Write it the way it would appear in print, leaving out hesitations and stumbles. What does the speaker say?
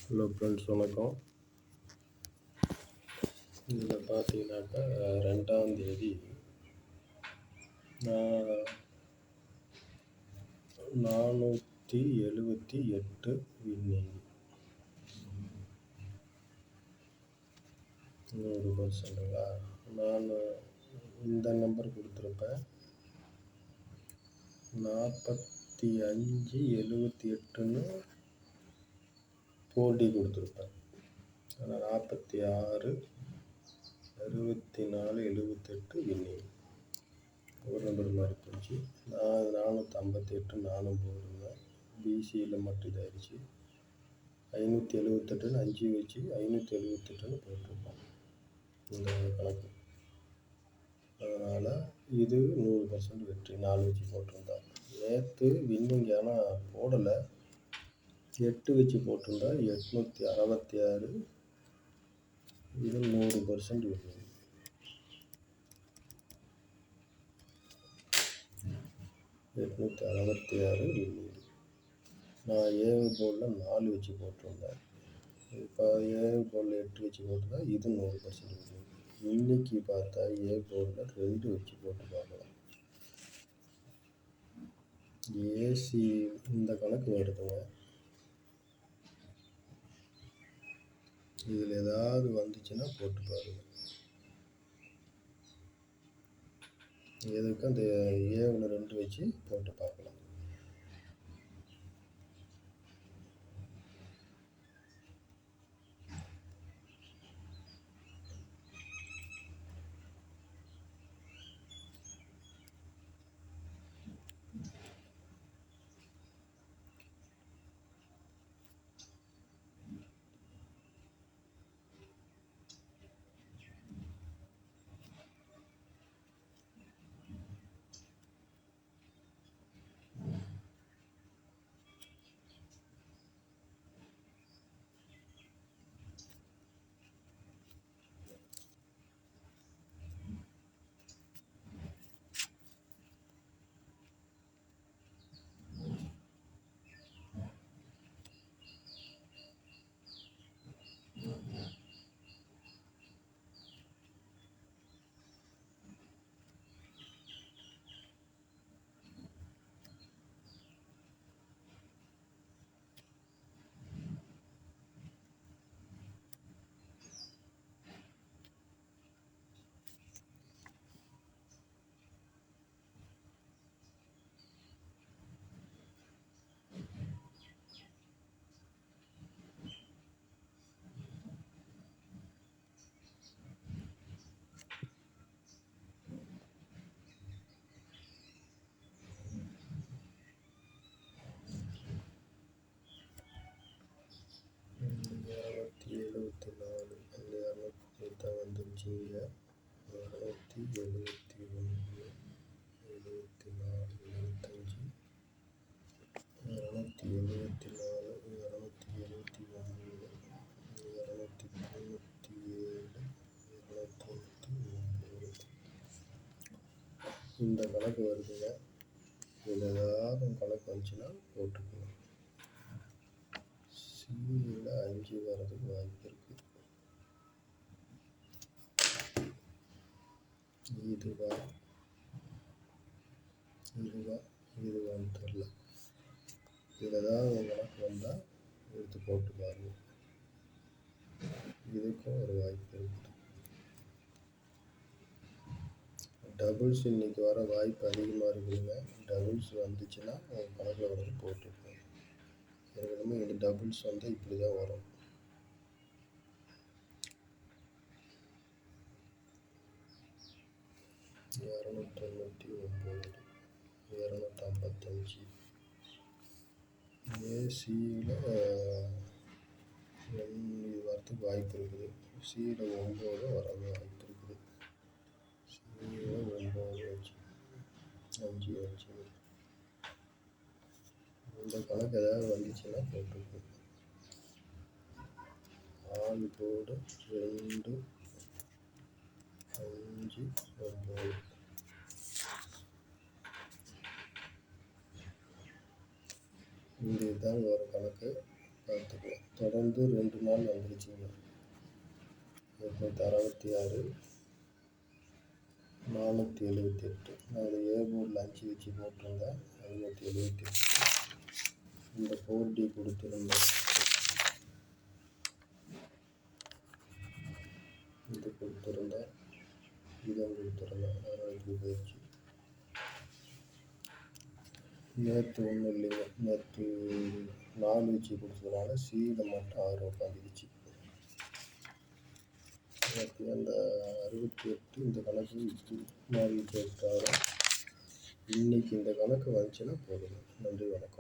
Hello friends, வணக்கம். இதில் பார்த்தீங்கன்னாக்கா 2ஆம் தேதி நான் 478 வின்னிங் 100%ங்களா. நான் இந்த நம்பர் கொடுத்துருப்பேன் 4578ன்னு போட்டி கொடுத்துருப்பேன். ஆனால் 46 64 78 வின்னிங் ஒரு நம்பர் மாதிரி போச்சு. நான் 458 நானும் போட்டிருந்தேன். பிசியில் மட்டும் இதாகிடுச்சு. 578ன்னு 5 வச்சு 578ன்னு போட்டிருப்பேன் இந்த கணக்கு. அதனால் இது 100% வெற்றி. 4 வச்சு போட்டிருந்தேன். நேற்று வின்னிங் ஆனால் போடலை, 8 வச்சு போட்டிருந்தா 866. இது 100% வின்னிங். $866 வின்னிங். நான் ஏழு போர்டில் 4 வச்சு போட்டிருந்தேன். இப்போ ஏழு போர்டில் 8 வச்சு போட்டிருந்தா இது 100% வின்னிங். இன்னைக்கு பார்த்தா ஏ போர்டில் 2 வச்சு போட்டு பார்க்கலாம். ஏசி இந்த கணக்கு வருதுங்க. இதில் ஏதாவது வந்துச்சுன்னா போட்டு பாருங்க. எதுக்கு அந்த ஏவில் 2 வச்சு போட்டு பார்க்கலாம். வந்துருச்சுங்க. 271 74 75 274 279 297 இந்த கணக்கு வருதுங்க. இதில் ஏதாவது கணக்கு வந்துச்சுன்னா போட்டுக்கணும். சியில் 5 வர்றதுக்கு வாய்ப்பு இருக்குது. இதுவான்னு தெரில. இதில் ஏதாவது கணக்கு வந்தால் எடுத்து போட்டு பாருங்க. இதுக்கும் ஒரு வாய்ப்பு இருக்குது. டபுள்ஸ் இன்னைக்கு வர வாய்ப்பு அதிகமாக இருக்குதுங்க. டபுள்ஸ் வந்துச்சுன்னா கணக்கில் வந்து போட்டுருக்கோம். ஏற்கனவே இது டபுள்ஸ் வந்தால் இப்படி தான் வரும். $299 255 ஏசியில் இது வரத்துக்கு வாய்ப்பு இருக்குது. சியில் 9 வர வாய்ப்பு இருக்குது. சியில் 9 வச்சு 5 வச்சு இந்த கணக்கு ஏதாவது வந்துச்சுன்னா போட்டுருக்கோம். ஆல் போர்டு 2 5 9 இதுதான் ஒரு கணக்கு பார்த்துக்குவோம். தொடர்ந்து 2 நாள் வந்துருச்சுங்க. 866 478. அதில் ஏ போர்டில் 5 வச்சு போட்டிருந்தேன். 578. இந்த 4D கொடுத்துருந்தேன். இது கொடுத்துருந்தேன். இதை கொடுத்துருந்தேன். அதனால் இப்படி போயிடுச்சு. நேற்று ஒன்றும் இல்லைங்க. நேற்று 4 வச்சு கொடுத்ததுனால சீதை மட்டும் 6 உட்காந்துருச்சு. நேற்று அந்த 68 இந்த கணக்கு இப்படி மாறி வச்சு 6. இன்னைக்கு இந்த கணக்கு வந்துச்சுன்னா போதுங்க. நன்றி, வணக்கம்.